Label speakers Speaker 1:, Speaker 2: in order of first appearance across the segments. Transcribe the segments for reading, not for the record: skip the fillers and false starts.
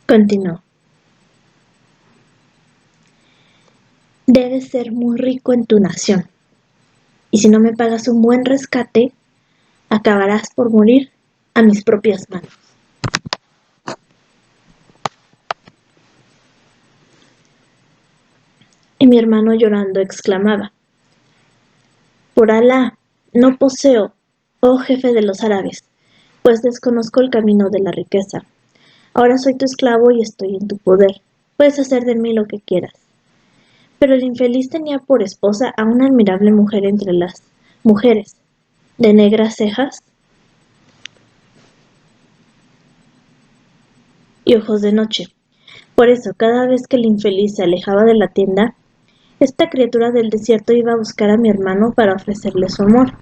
Speaker 1: Continuó: debes ser muy rico en tu nación, y si no me pagas un buen rescate, acabarás por morir a mis propias manos. Y mi hermano llorando exclamaba: por Alá, no poseo, oh jefe de los árabes, pues desconozco el camino de la riqueza. Ahora soy tu esclavo y estoy en tu poder. Puedes hacer de mí lo que quieras. Pero el infeliz tenía por esposa a una admirable mujer entre las mujeres, de negras cejas y ojos de noche. Por eso, cada vez que el infeliz se alejaba de la tienda, esta criatura del desierto iba a buscar a mi hermano para ofrecerle su amor.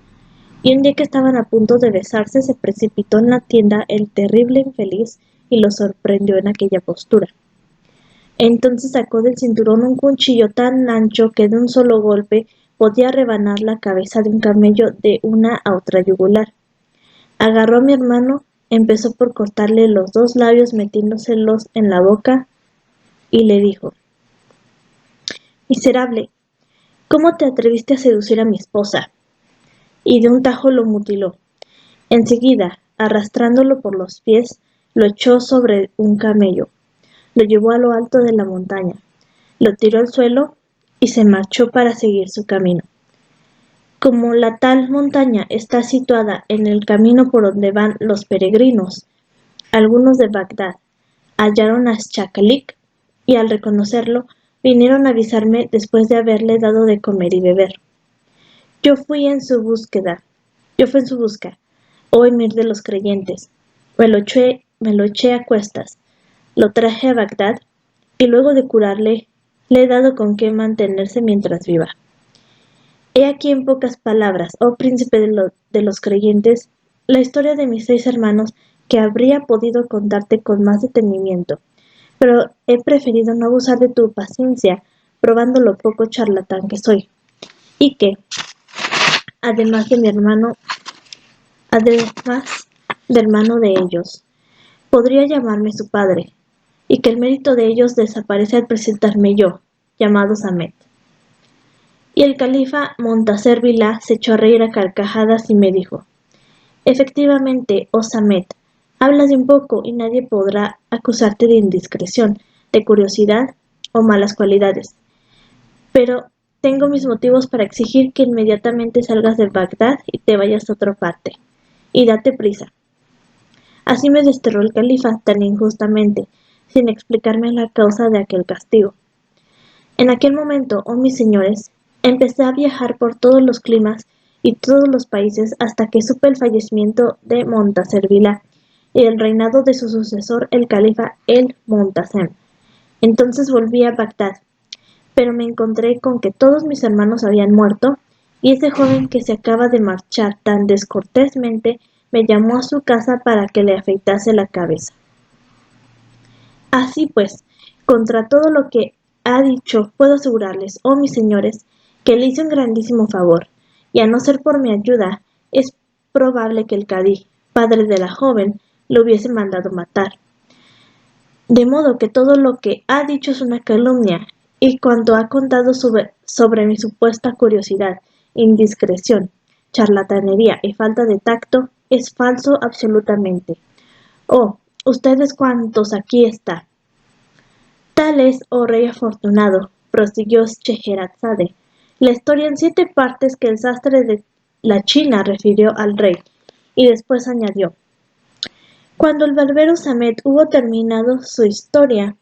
Speaker 1: Y un día que estaban a punto de besarse, se precipitó en la tienda el terrible infeliz y lo sorprendió en aquella postura. Entonces sacó del cinturón un cuchillo tan ancho que de un solo golpe podía rebanar la cabeza de un camello de una a otra yugular. Agarró a mi hermano, empezó por cortarle los dos labios metiéndoselos en la boca y le dijo: miserable, ¿cómo te atreviste a seducir a mi esposa? Y de un tajo lo mutiló. Enseguida, arrastrándolo por los pies, lo echó sobre un camello, lo llevó a lo alto de la montaña, lo tiró al suelo y se marchó para seguir su camino. Como la tal montaña está situada en el camino por donde van los peregrinos, algunos de Bagdad hallaron a Schakalik y al reconocerlo vinieron a avisarme después de haberle dado de comer y beber. Yo fui en su busca, oh emir de los creyentes. Me lo eché a cuestas, lo traje a Bagdad y luego de curarle le he dado con qué mantenerse mientras viva. He aquí en pocas palabras, oh príncipe de los creyentes, la historia de mis 6 hermanos que habría podido contarte con más detenimiento, pero he preferido no abusar de tu paciencia, probando lo poco charlatán que soy, y que, además de mi hermano, además de hermano de ellos, podría llamarme su padre, y que el mérito de ellos desaparece al presentarme yo, llamado Samet. Y el califa Montaser Billah se echó a reír a carcajadas y me dijo: efectivamente, oh Samet, hablas de un poco y nadie podrá acusarte de indiscreción, de curiosidad o malas cualidades. Pero tengo mis motivos para exigir que inmediatamente salgas de Bagdad y te vayas a otra parte. Y date prisa. Así me desterró el califa tan injustamente, sin explicarme la causa de aquel castigo. En aquel momento, oh mis señores, empecé a viajar por todos los climas y todos los países hasta que supe el fallecimiento de Montaser Billah y el reinado de su sucesor, el califa el Montasem. Entonces volví a Bagdad, pero me encontré con que todos mis hermanos habían muerto, y ese joven que se acaba de marchar tan descortésmente me llamó a su casa para que le afeitase la cabeza. Así pues, contra todo lo que ha dicho, puedo asegurarles, oh mis señores, que le hice un grandísimo favor, y a no ser por mi ayuda, es probable que el cadí, padre de la joven, lo hubiese mandado matar. De modo que todo lo que ha dicho es una calumnia, y cuanto ha contado sobre mi supuesta curiosidad, indiscreción, charlatanería y falta de tacto, es falso absolutamente. Oh, ustedes cuantos aquí está. Tal es, oh rey afortunado, prosiguió Scheherazade, la historia en 7 partes que el sastre de la China refirió al rey, y después añadió: cuando el barbero Samet hubo terminado su historia,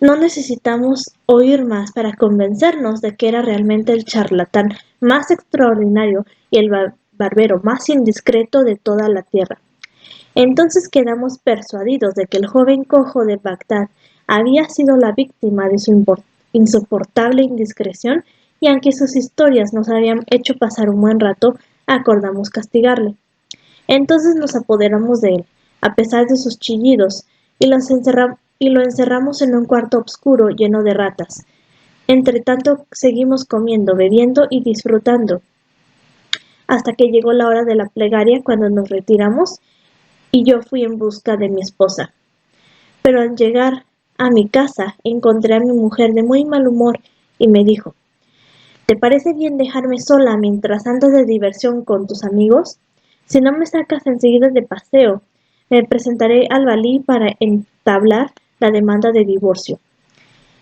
Speaker 1: no necesitamos oír más para convencernos de que era realmente el charlatán más extraordinario y el barbero más indiscreto de toda la tierra. Entonces quedamos persuadidos de que el joven cojo de Bagdad había sido la víctima de su insoportable indiscreción, y aunque sus historias nos habían hecho pasar un buen rato, acordamos castigarle. Entonces nos apoderamos de él, a pesar de sus chillidos, y lo encerramos en un cuarto oscuro lleno de ratas. Entretanto seguimos comiendo, bebiendo y disfrutando, hasta que llegó la hora de la plegaria, cuando nos retiramos y yo fui en busca de mi esposa. Pero al llegar a mi casa encontré a mi mujer de muy mal humor y me dijo: ¿te parece bien dejarme sola mientras andas de diversión con tus amigos? Si no me sacas enseguida de paseo, me presentaré al valí para entablar la demanda de divorcio.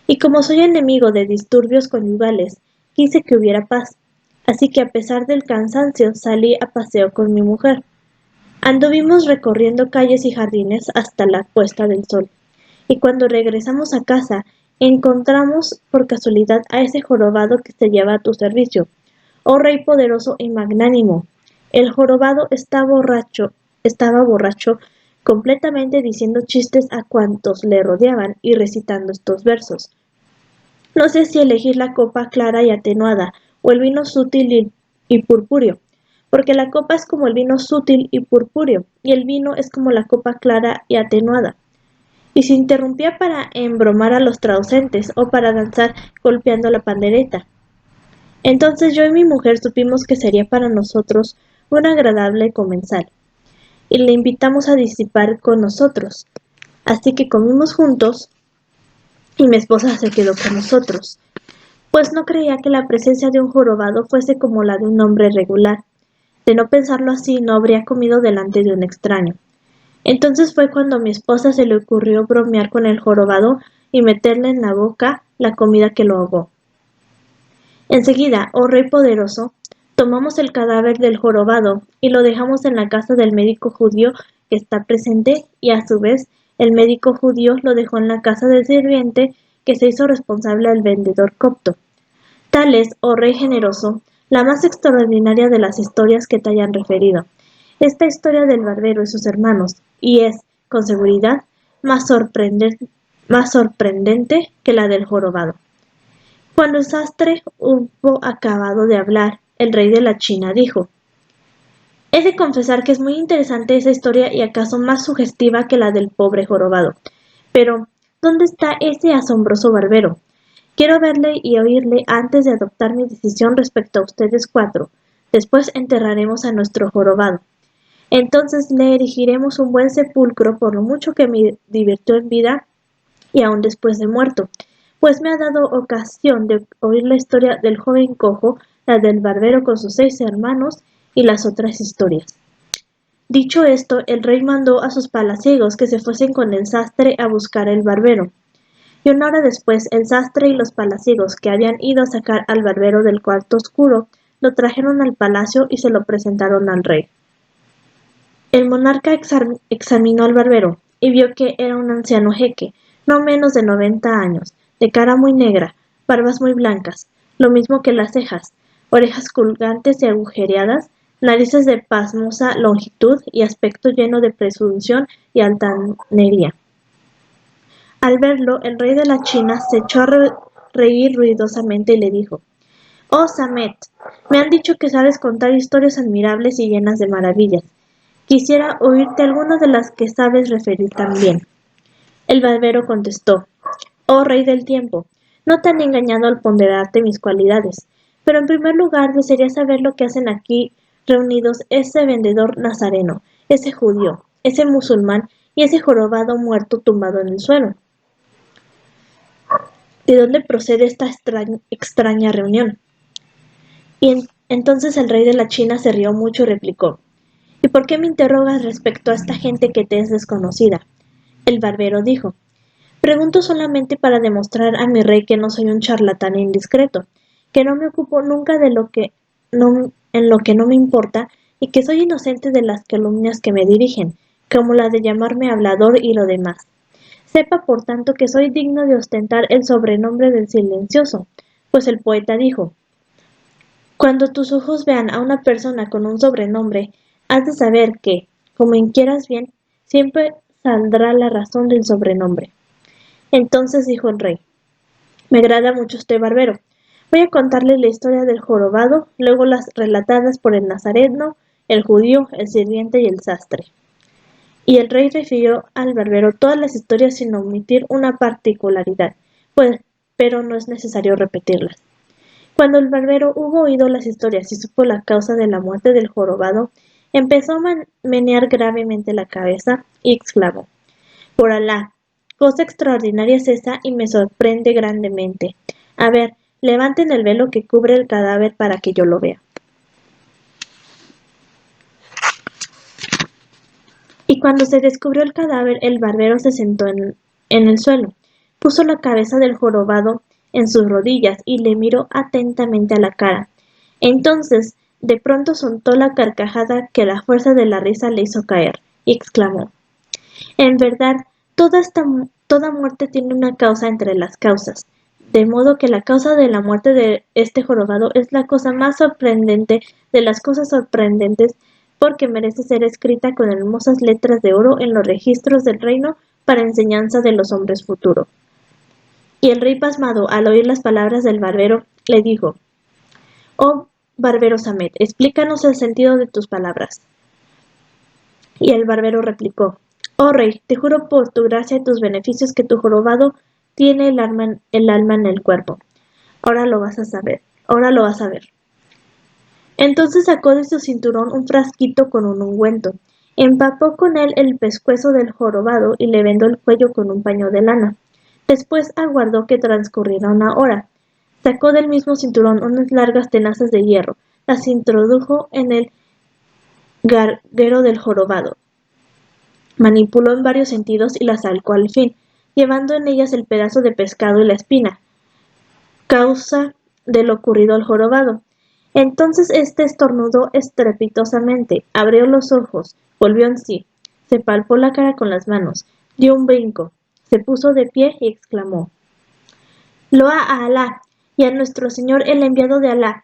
Speaker 1: Y como soy enemigo de disturbios conyugales, quise que hubiera paz. Así que a pesar del cansancio salí a paseo con mi mujer. Anduvimos recorriendo calles y jardines hasta la puesta del sol. Y cuando regresamos a casa, encontramos por casualidad a ese jorobado que se lleva a tu servicio. Oh rey poderoso y magnánimo. El jorobado estaba borracho, completamente diciendo chistes a cuantos le rodeaban y recitando estos versos. No sé si elegir la copa clara y atenuada o el vino sutil y purpúreo, porque la copa es como el vino sutil y purpúreo, y el vino es como la copa clara y atenuada. Y se interrumpía para embromar a los traducentes o para danzar golpeando la pandereta. Entonces yo y mi mujer supimos que sería para nosotros un agradable comensal, y le invitamos a disipar con nosotros. Así que comimos juntos y mi esposa se quedó con nosotros, pues no creía que la presencia de un jorobado fuese como la de un hombre regular. De no pensarlo así, no habría comido delante de un extraño. Entonces fue cuando a mi esposa se le ocurrió bromear con el jorobado y meterle en la boca la comida que lo ahogó. Enseguida, oh rey poderoso, tomamos el cadáver del jorobado y lo dejamos en la casa del médico judío que está presente, y a su vez el médico judío lo dejó en la casa del sirviente que se hizo responsable al vendedor copto. Tal es, oh rey generoso, la más extraordinaria de las historias que te hayan referido. Esta historia del barbero y sus hermanos, y es, con seguridad, más sorprendente que la del jorobado. Cuando el sastre hubo acabado de hablar, el rey de la China dijo: he de confesar que es muy interesante esa historia y acaso más sugestiva que la del pobre jorobado. Pero, ¿dónde está ese asombroso barbero? Quiero verle y oírle antes de adoptar mi decisión respecto a ustedes cuatro. Después enterraremos a nuestro jorobado. Entonces le erigiremos un buen sepulcro por lo mucho que me divirtió en vida y aun después de muerto, pues me ha dado ocasión de oír la historia del joven cojo, la del barbero con sus 6 hermanos y las otras historias. Dicho esto, el rey mandó a sus palaciegos que se fuesen con el sastre a buscar al barbero. Y una hora después, el sastre y los palaciegos que habían ido a sacar al barbero del cuarto oscuro, lo trajeron al palacio y se lo presentaron al rey. El monarca examinó al barbero y vio que era un anciano jeque, no menos de 90 años, de cara muy negra, barbas muy blancas, lo mismo que las cejas, orejas colgantes y agujereadas, narices de pasmosa longitud y aspecto lleno de presunción y altanería. Al verlo, el rey de la China se echó a reír ruidosamente y le dijo: «Oh, Samet, me han dicho que sabes contar historias admirables y llenas de maravillas. Quisiera oírte algunas de las que sabes referir también». El barbero contestó: «Oh, rey del tiempo, no te han engañado al ponderarte mis cualidades, pero en primer lugar desearía saber lo que hacen aquí reunidos ese vendedor nazareno, ese judío, ese musulmán y ese jorobado muerto tumbado en el suelo. ¿De dónde procede esta extraña reunión?». Y entonces el rey de la China se rió mucho y replicó: «¿Y por qué me interrogas respecto a esta gente que te es desconocida?». El barbero dijo: «Pregunto solamente para demostrar a mi rey que no soy un charlatán indiscreto, que no me ocupo nunca de en lo que no me importa, y que soy inocente de las calumnias que me dirigen, como la de llamarme hablador y lo demás. Sepa, por tanto, que soy digno de ostentar el sobrenombre del silencioso, pues el poeta dijo: «Cuando tus ojos vean a una persona con un sobrenombre, has de saber que, como inquieras bien, siempre saldrá la razón del sobrenombre». Entonces dijo el rey: «Me agrada mucho este barbero. Voy a contarle la historia del jorobado, luego las relatadas por el nazareno, el judío, el sirviente y el sastre». Y el rey refirió al barbero todas las historias sin omitir una particularidad, pues, pero no es necesario repetirlas. Cuando el barbero hubo oído las historias y supo la causa de la muerte del jorobado, empezó a menear gravemente la cabeza y exclamó: «Por Alá, cosa extraordinaria es esa y me sorprende grandemente. A ver, levanten el velo que cubre el cadáver para que yo lo vea. Y cuando se descubrió el cadáver, el barbero se sentó en el suelo, puso la cabeza del jorobado en sus rodillas y le miró atentamente a la cara. Entonces, de pronto soltó la carcajada que la fuerza de la risa le hizo caer, y exclamó: En verdad, toda muerte tiene una causa entre las causas, de modo que la causa de la muerte de este jorobado es la cosa más sorprendente de las cosas sorprendentes, porque merece ser escrita con hermosas letras de oro en los registros del reino para enseñanza de los hombres futuros. Y el rey pasmado, al oír las palabras del barbero, le dijo: Oh, barbero Samet, explícanos el sentido de tus palabras. Y el barbero replicó: Oh rey, te juro por tu gracia y tus beneficios que tu jorobado tiene el alma en el cuerpo. Ahora lo vas a ver. Entonces sacó de su cinturón un frasquito con un ungüento, empapó con él el pescuezo del jorobado y le vendó el cuello con un paño de lana. Después aguardó que transcurriera una hora. Sacó del mismo cinturón unas largas tenazas de hierro, las introdujo en el garguero del jorobado. Manipuló en varios sentidos y las salcó al fin, llevando en ellas el pedazo de pescado y la espina, causa de lo ocurrido al jorobado. Entonces éste estornudó estrepitosamente, abrió los ojos, volvió en sí, se palpó la cara con las manos, dio un brinco, se puso de pie y exclamó: Loa a Alá y a nuestro Señor el enviado de Alá.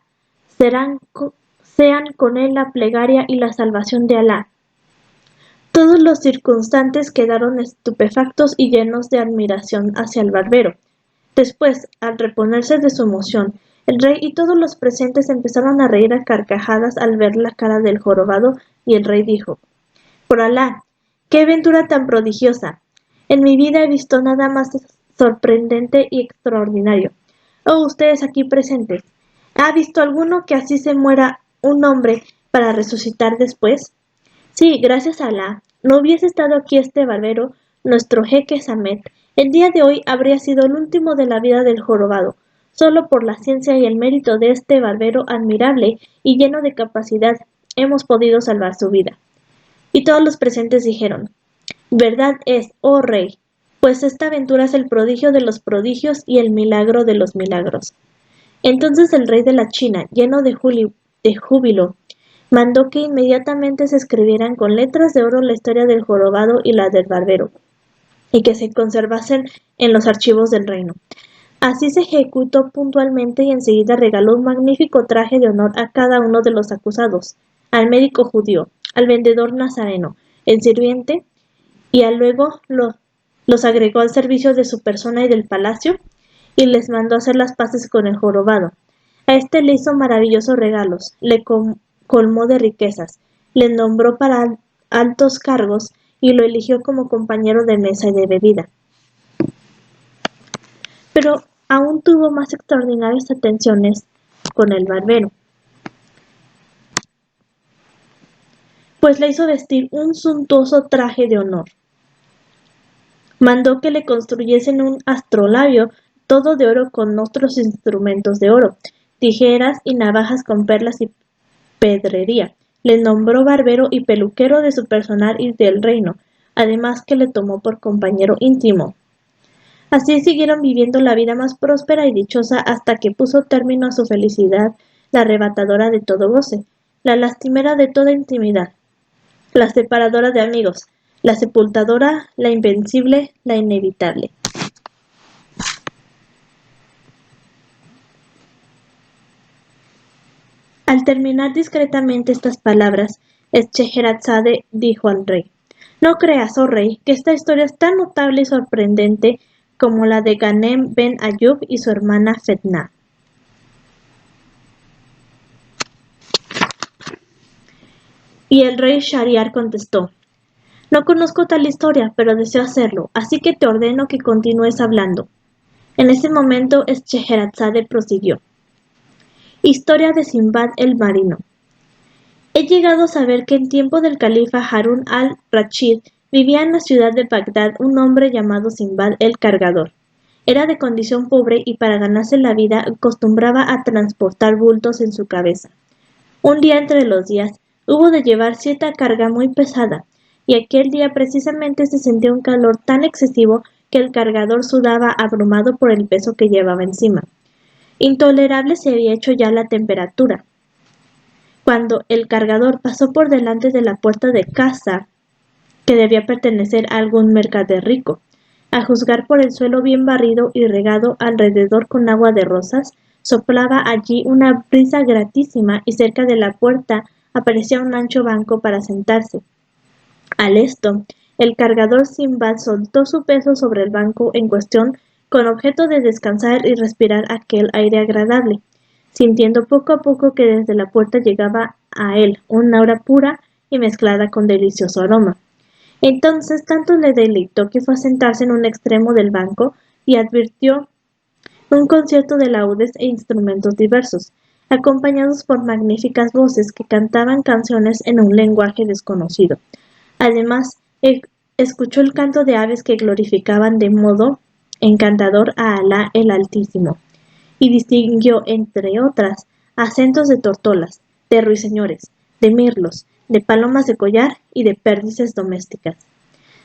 Speaker 1: Sean con él la plegaria y la salvación de Alá. Todos los circunstantes quedaron estupefactos y llenos de admiración hacia el barbero. Después, al reponerse de su emoción, el rey y todos los presentes empezaron a reír a carcajadas al ver la cara del jorobado, y el rey dijo: Por Alá, qué aventura tan prodigiosa. En mi vida he visto nada más sorprendente y extraordinario. Oh, ustedes aquí presentes, ¿ha visto alguno que así se muera un hombre para resucitar después? Sí, gracias a Alá. No hubiese estado aquí este barbero, nuestro jeque Samet, el día de hoy habría sido el último de la vida del jorobado. Solo por la ciencia y el mérito de este barbero admirable y lleno de capacidad hemos podido salvar su vida. Y todos los presentes dijeron: Verdad es, oh rey, pues esta aventura es el prodigio de los prodigios y el milagro de los milagros. Entonces el rey de la China, lleno de júbilo, mandó que inmediatamente se escribieran con letras de oro la historia del jorobado y la del barbero, y que se conservasen en los archivos del reino. Así se ejecutó puntualmente y enseguida regaló un magnífico traje de honor a cada uno de los acusados, al médico judío, al vendedor nazareno, el sirviente, y luego los agregó al servicio de su persona y del palacio, y les mandó hacer las paces con el jorobado. A éste le hizo maravillosos regalos, le colmó de riquezas, le nombró para altos cargos y lo eligió como compañero de mesa y de bebida. Pero aún tuvo más extraordinarias atenciones con el barbero, pues le hizo vestir un suntuoso traje de honor. Mandó que le construyesen un astrolabio todo de oro con otros instrumentos de oro, tijeras y navajas con perlas y pedrería. Le nombró barbero y peluquero de su personal y del reino, además que le tomó por compañero íntimo. Así siguieron viviendo la vida más próspera y dichosa hasta que puso término a su felicidad, la arrebatadora de todo goce, la lastimera de toda intimidad, la separadora de amigos, la sepultadora, la invencible, la inevitable. Al terminar discretamente estas palabras, Scheherazade dijo al rey: No creas, oh rey, que esta historia es tan notable y sorprendente como la de Ghanem ben Ayub y su hermana Fetnah. Y el rey Shahriar contestó: No conozco tal historia, pero deseo hacerlo, así que te ordeno que continúes hablando. En ese momento Scheherazade prosiguió: Historia de Sinbad el marino. He llegado a saber que en tiempo del califa Harún al-Rachid Vivía en la ciudad de Bagdad un hombre llamado Sinbad el Cargador. Era de condición pobre y para ganarse la vida acostumbraba a transportar bultos en su cabeza. Un día entre los días hubo de llevar cierta carga muy pesada, y aquel día precisamente se sentía un calor tan excesivo que el cargador sudaba abrumado por el peso que llevaba encima. Intolerable se había hecho ya la temperatura. Cuando el cargador pasó por delante de la puerta de casa, que debía pertenecer a algún mercader rico, a juzgar por el suelo bien barrido y regado alrededor con agua de rosas, soplaba allí una brisa gratísima y cerca de la puerta aparecía un ancho banco para sentarse. Al esto, el cargador Sinbad soltó su peso sobre el banco en cuestión con objeto de descansar y respirar aquel aire agradable, sintiendo poco a poco que desde la puerta llegaba a él una aura pura y mezclada con delicioso aroma. Entonces tanto le deleitó que fue a sentarse en un extremo del banco y advirtió un concierto de laúdes e instrumentos diversos, acompañados por magníficas voces que cantaban canciones en un lenguaje desconocido. Además, escuchó el canto de aves que glorificaban de modo encantador a Alá el Altísimo, y distinguió, entre otras, acentos de tortolas, de ruiseñores, de mirlos, de palomas de collar y de perdices domésticas.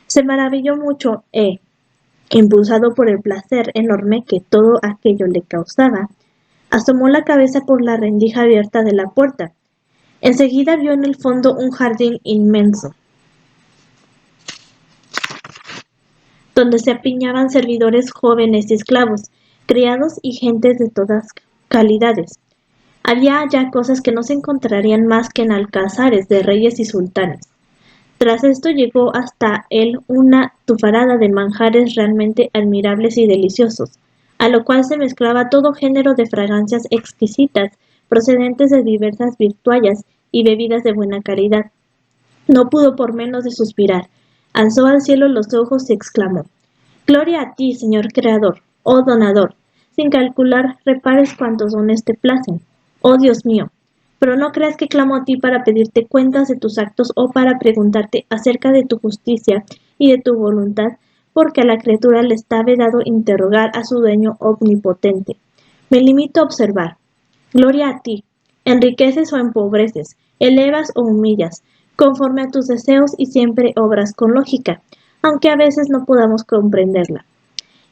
Speaker 1: Se maravilló mucho impulsado por el placer enorme que todo aquello le causaba, asomó la cabeza por la rendija abierta de la puerta. Enseguida vio en el fondo un jardín inmenso, donde se apiñaban servidores jóvenes y esclavos, criados y gentes de todas calidades. Había allá cosas que no se encontrarían más que en alcázares de reyes y sultanes. Tras esto llegó hasta él una tufarada de manjares realmente admirables y deliciosos, a lo cual se mezclaba todo género de fragancias exquisitas, procedentes de diversas virtuallas y bebidas de buena calidad. No pudo por menos de suspirar, alzó al cielo los ojos y exclamó: Gloria a ti, Señor Creador, oh Donador, sin calcular repares cuantos dones te placen. Oh Dios mío, pero no creas que clamo a ti para pedirte cuentas de tus actos o para preguntarte acerca de tu justicia y de tu voluntad, porque a la criatura le está vedado interrogar a su dueño omnipotente. Me limito a observar. Gloria a ti, enriqueces o empobreces, elevas o humillas, conforme a tus deseos y siempre obras con lógica, aunque a veces no podamos comprenderla.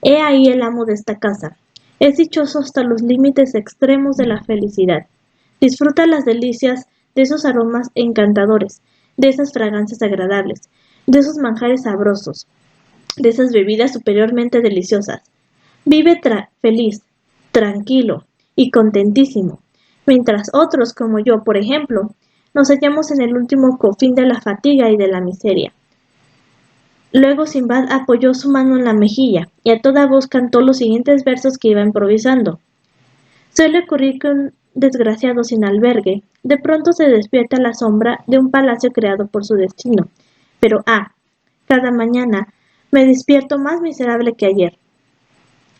Speaker 1: He ahí el amo de esta casa. Es dichoso hasta los límites extremos de la felicidad. Disfruta las delicias de esos aromas encantadores, de esas fragancias agradables, de esos manjares sabrosos, de esas bebidas superiormente deliciosas. Vive feliz, tranquilo y contentísimo, mientras otros, como yo, por ejemplo, nos hallamos en el último confín de la fatiga y de la miseria. Luego Sinbad apoyó su mano en la mejilla y a toda voz cantó los siguientes versos que iba improvisando. Suele ocurrir que un desgraciado sin albergue de pronto se despierta a la sombra de un palacio creado por su destino. Pero cada mañana me despierto más miserable que ayer.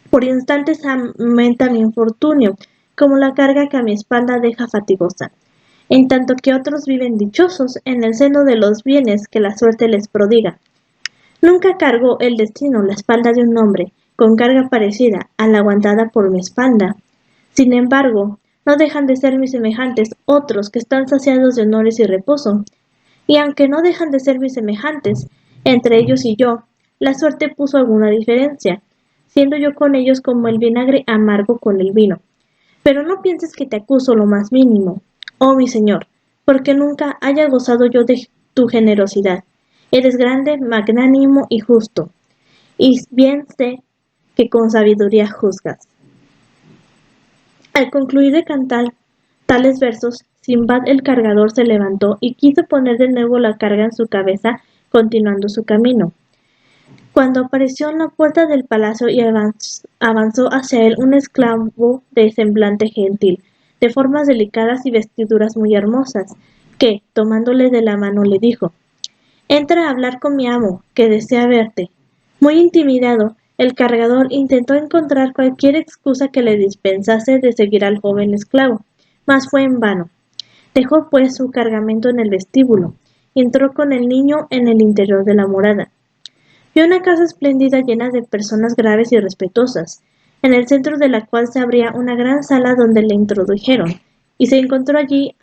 Speaker 1: Por instantes aumenta mi infortunio, como la carga que a mi espalda deja fatigosa, en tanto que otros viven dichosos en el seno de los bienes que la suerte les prodiga. Nunca cargó el destino la espalda de un hombre con carga parecida a la aguantada por mi espalda. Sin embargo, no dejan de ser mis semejantes otros que están saciados de honores y reposo. Y aunque no dejan de ser mis semejantes, entre ellos y yo, la suerte puso alguna diferencia, siendo yo con ellos como el vinagre amargo con el vino. Pero no pienses que te acuso lo más mínimo, oh mi señor, porque nunca haya gozado yo de tu generosidad. Eres grande, magnánimo y justo, y bien sé que con sabiduría juzgas. Al concluir de cantar tales versos, Sinbad el cargador se levantó y quiso poner de nuevo la carga en su cabeza, continuando su camino. Cuando apareció en la puerta del palacio y avanzó hacia él un esclavo de semblante gentil, de formas delicadas y vestiduras muy hermosas, que, tomándole de la mano, le dijo: Entra a hablar con mi amo, que desea verte. Muy intimidado, el cargador intentó encontrar cualquier excusa que le dispensase de seguir al joven esclavo, mas fue en vano. Dejó pues su cargamento en el vestíbulo, y entró con el niño en el interior de la morada. Vio una casa espléndida llena de personas graves y respetuosas, en el centro de la cual se abría una gran sala donde le introdujeron, y se encontró allí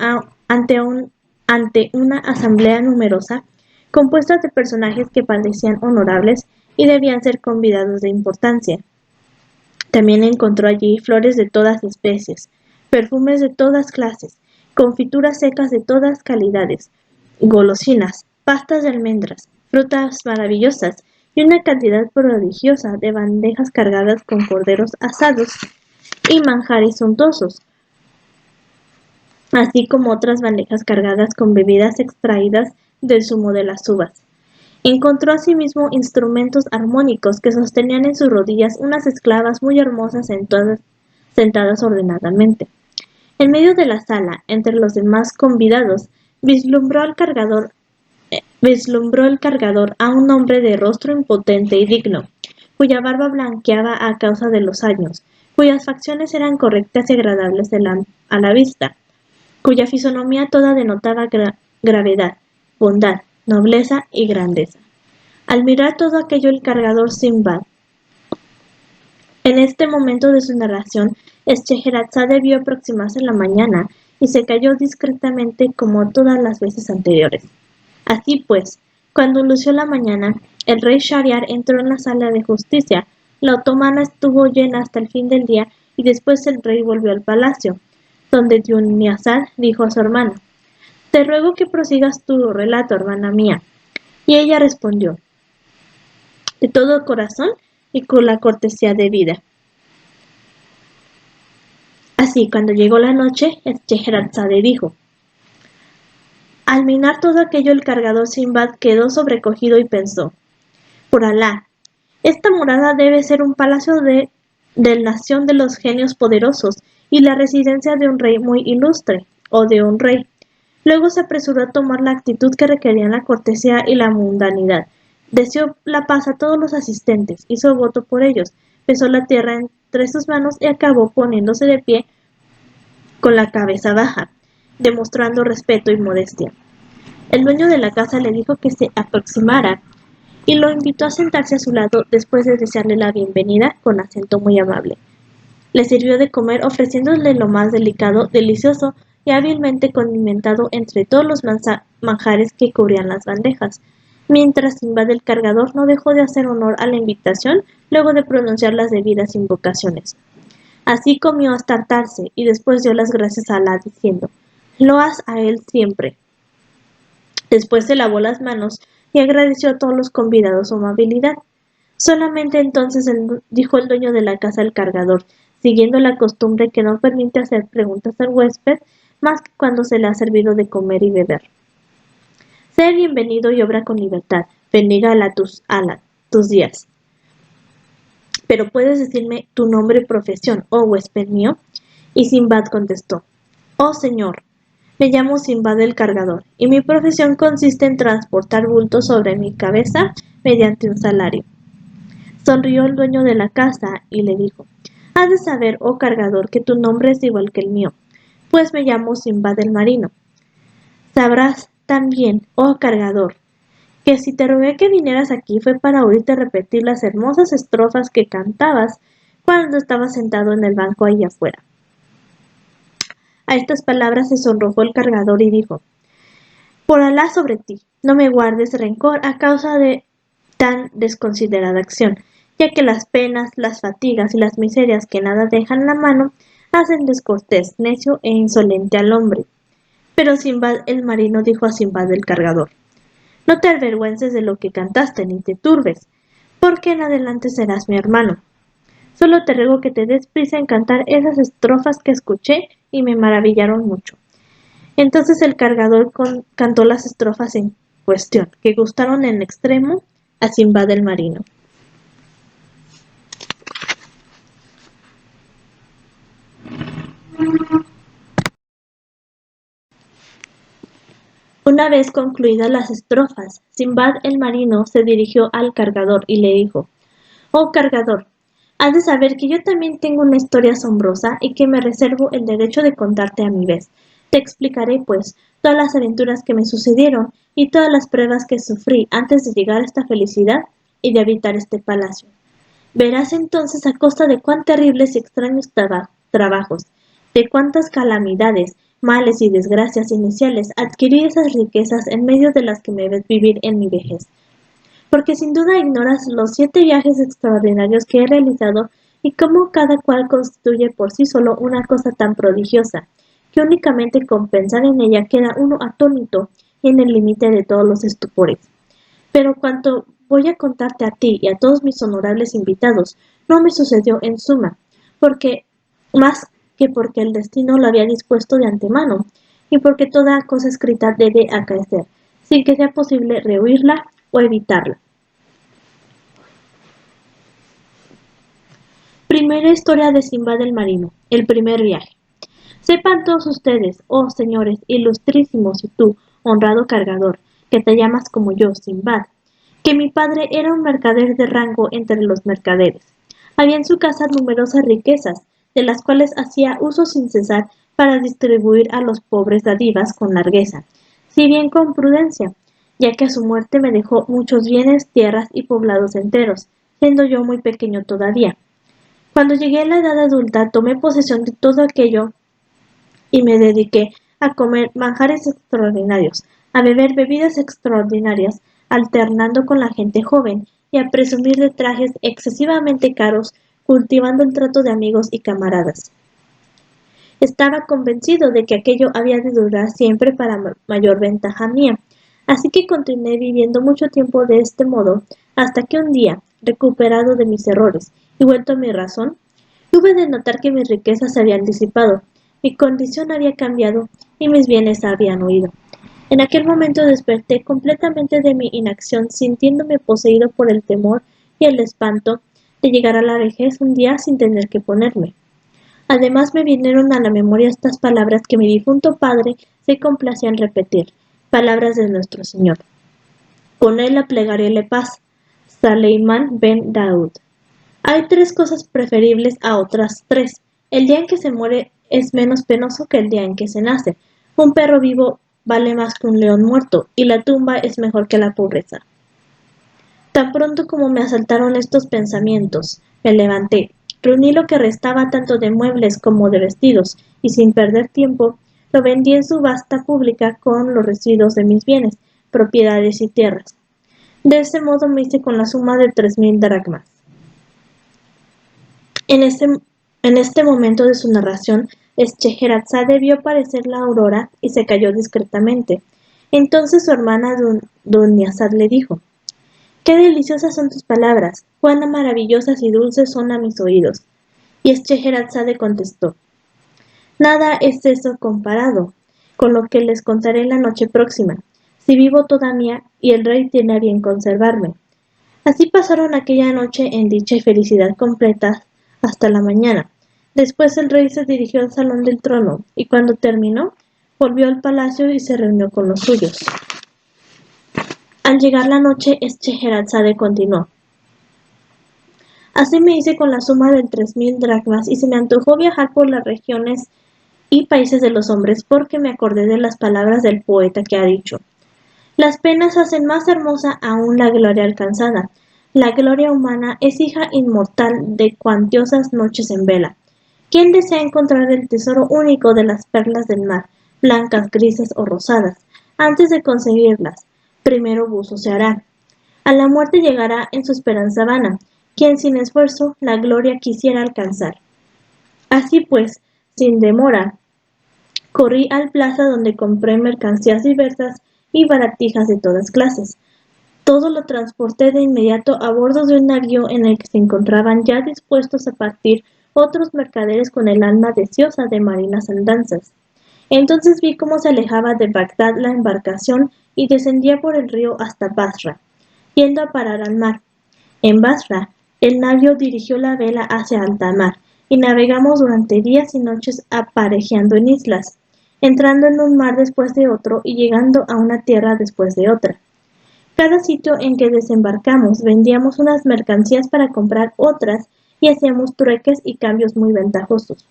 Speaker 1: ante una asamblea numerosa, compuesta de personajes que parecían honorables y debían ser convidados de importancia. También encontró allí flores de todas especies, perfumes de todas clases, confituras secas de todas calidades, golosinas, pastas de almendras, frutas maravillosas y una cantidad prodigiosa de bandejas cargadas con corderos asados y manjares suntuosos, así como otras bandejas cargadas con bebidas extraídas del zumo de las uvas. Encontró asimismo instrumentos armónicos que sostenían en sus rodillas unas esclavas muy hermosas sentadas ordenadamente. En medio de la sala, entre los demás convidados, vislumbró el cargador a un hombre de rostro impotente y digno, cuya barba blanqueaba a causa de los años, cuyas facciones eran correctas y agradables a la vista, cuya fisonomía toda denotaba gravedad, bondad, nobleza y grandeza. Al mirar todo aquello el cargador Sinbad, en este momento de su narración, Scheherazade vio aproximarse la mañana y se calló discretamente como todas las veces anteriores. Así pues, cuando lució la mañana, el rey Shahriar entró en la sala de justicia, la otomana estuvo llena hasta el fin del día y después el rey volvió al palacio, donde Duniazad dijo a su hermana: «Te ruego que prosigas tu relato, hermana mía». Y ella respondió: «De todo corazón y con la cortesía debida». Así, cuando llegó la noche, Scheherazade dijo: Al mirar todo aquello el cargador Sinbad quedó sobrecogido y pensó: «Por Alá, esta morada debe ser un palacio de nación de los genios poderosos y la residencia de un rey muy ilustre, o de un rey». Luego se apresuró a tomar la actitud que requerían la cortesía y la mundanidad. Deseó la paz a todos los asistentes, hizo voto por ellos, besó la tierra entre sus manos y acabó poniéndose de pie con la cabeza baja, demostrando respeto y modestia. El dueño de la casa le dijo que se aproximara y lo invitó a sentarse a su lado después de desearle la bienvenida con acento muy amable. Le sirvió de comer ofreciéndole lo más delicado, delicioso y hábilmente condimentado entre todos los manjares que cubrían las bandejas, mientras Sinbad el cargador no dejó de hacer honor a la invitación luego de pronunciar las debidas invocaciones. Así comió hasta hartarse y después dio las gracias a Alá diciendo: «Loas a él siempre». Después se lavó las manos y agradeció a todos los convidados su amabilidad. Solamente entonces dijo el dueño de la casa al cargador, siguiendo la costumbre que no permite hacer preguntas al huésped más que cuando se le ha servido de comer y beber: «Sé bienvenido y obra con libertad. Bendiga Alá tus días. Pero puedes decirme tu nombre y profesión, oh huésped mío». Y Sinbad contestó: «Oh señor, me llamo Sinbad el cargador, y mi profesión consiste en transportar bultos sobre mi cabeza mediante un salario». Sonrió el dueño de la casa y le dijo: «Has de saber, oh cargador, que tu nombre es igual que el mío, pues me llamo Sinbad el marino. Sabrás también, oh cargador, que si te rogué que vinieras aquí fue para oírte repetir las hermosas estrofas que cantabas cuando estabas sentado en el banco ahí afuera». A estas palabras se sonrojó el cargador y dijo: «Por Alá sobre ti, no me guardes rencor a causa de tan desconsiderada acción, ya que las penas, las fatigas y las miserias que nada dejan la mano hacen descortés, necio e insolente al hombre». Pero Sinbad el marino dijo a Sinbad el cargador: «No te avergüences de lo que cantaste ni te turbes, porque en adelante serás mi hermano. Solo te ruego que te des prisa en cantar esas estrofas que escuché y me maravillaron mucho». Entonces el cargador cantó las estrofas en cuestión, que gustaron en extremo a Sinbad el marino. Una vez concluidas las estrofas, Sinbad el marino se dirigió al cargador y le dijo: «Oh cargador, has de saber que yo también tengo una historia asombrosa y que me reservo el derecho de contarte a mi vez. Te explicaré, pues, todas las aventuras que me sucedieron y todas las pruebas que sufrí antes de llegar a esta felicidad y de habitar este palacio. Verás entonces a costa de cuán terribles y extraños trabajos, de cuántas calamidades, males y desgracias iniciales adquirí esas riquezas en medio de las que me ves vivir en mi vejez. Porque sin duda ignoras los 7 viajes extraordinarios que he realizado y cómo cada cual constituye por sí solo una cosa tan prodigiosa, que únicamente con pensar en ella queda uno atónito y en el límite de todos los estupores. Pero cuanto voy a contarte a ti y a todos mis honorables invitados, no me sucedió en suma, porque más que porque el destino lo había dispuesto de antemano, y porque toda cosa escrita debe acaecer, sin que sea posible rehuirla o evitarla. Primera historia de Simbad el marino, el primer viaje. Sepan todos ustedes, oh señores ilustrísimos y tú, honrado cargador, que te llamas como yo, Simbad, que mi padre era un mercader de rango entre los mercaderes. Había en su casa numerosas riquezas, de las cuales hacía uso sin cesar para distribuir a los pobres dádivas con largueza, si bien con prudencia, ya que a su muerte me dejó muchos bienes, tierras y poblados enteros, siendo yo muy pequeño todavía. Cuando llegué a la edad adulta, tomé posesión de todo aquello y me dediqué a comer manjares extraordinarios, a beber bebidas extraordinarias, alternando con la gente joven y a presumir de trajes excesivamente caros, cultivando el trato de amigos y camaradas. Estaba convencido de que aquello había de durar siempre para mayor ventaja mía, así que continué viviendo mucho tiempo de este modo, hasta que un día, recuperado de mis errores y vuelto a mi razón, hube de notar que mis riquezas se habían disipado, mi condición había cambiado y mis bienes habían huido. En aquel momento desperté completamente de mi inacción, sintiéndome poseído por el temor y el espanto de llegar a la vejez un día sin tener que ponerme. Además me vinieron a la memoria estas palabras que mi difunto padre se complacía en repetir, palabras de nuestro Señor. Con él aplegaréle paz. Saleimán ben Daud. Hay 3 cosas preferibles a otras 3. El día en que se muere es menos penoso que el día en que se nace. Un perro vivo vale más que un león muerto, y la tumba es mejor que la pobreza. Tan pronto como me asaltaron estos pensamientos, me levanté, reuní lo que restaba tanto de muebles como de vestidos, y sin perder tiempo, lo vendí en subasta pública con los residuos de mis bienes, propiedades y tierras. De ese modo me hice con la suma de 3000 dracmas. En este momento de su narración, Scheherazade vio aparecer la aurora y se calló discretamente. Entonces su hermana Dunyazad le dijo: «Qué deliciosas son tus palabras, cuán maravillosas y dulces son a mis oídos». Y Scheherazade contestó: «Nada es eso comparado con lo que les contaré la noche próxima, si vivo todavía y el rey tiene a bien conservarme». Así pasaron aquella noche en dicha y felicidad completa hasta la mañana. Después el rey se dirigió al salón del trono, y cuando terminó, volvió al palacio y se reunió con los suyos. Al llegar la noche, Scheherazade continuó: «Así me hice con la suma de 3000 dracmas, y se me antojó viajar por las regiones y países de los hombres, porque me acordé de las palabras del poeta que ha dicho: «Las penas hacen más hermosa aún la gloria alcanzada. La gloria humana es hija inmortal de cuantiosas noches en vela. ¿Quién desea encontrar el tesoro único de las perlas del mar, blancas, grises o rosadas? Antes de conseguirlas, primero buzo se hará. A la muerte llegará en su esperanza vana, quien sin esfuerzo la gloria quisiera alcanzar». Así pues, sin demora, corrí al plaza donde compré mercancías diversas y baratijas de todas clases. Todo lo transporté de inmediato a bordo de un navío en el que se encontraban ya dispuestos a partir otros mercaderes con el alma deseosa de marinas andanzas. Entonces vi cómo se alejaba de Bagdad la embarcación y descendía por el río hasta Basra, yendo a parar al mar. En Basra, el navío dirigió la vela hacia alta mar, y navegamos durante días y noches aparejeando en islas, entrando en un mar después de otro y llegando a una tierra después de otra. Cada sitio en que desembarcamos vendíamos unas mercancías para comprar otras y hacíamos trueques y cambios muy ventajosos.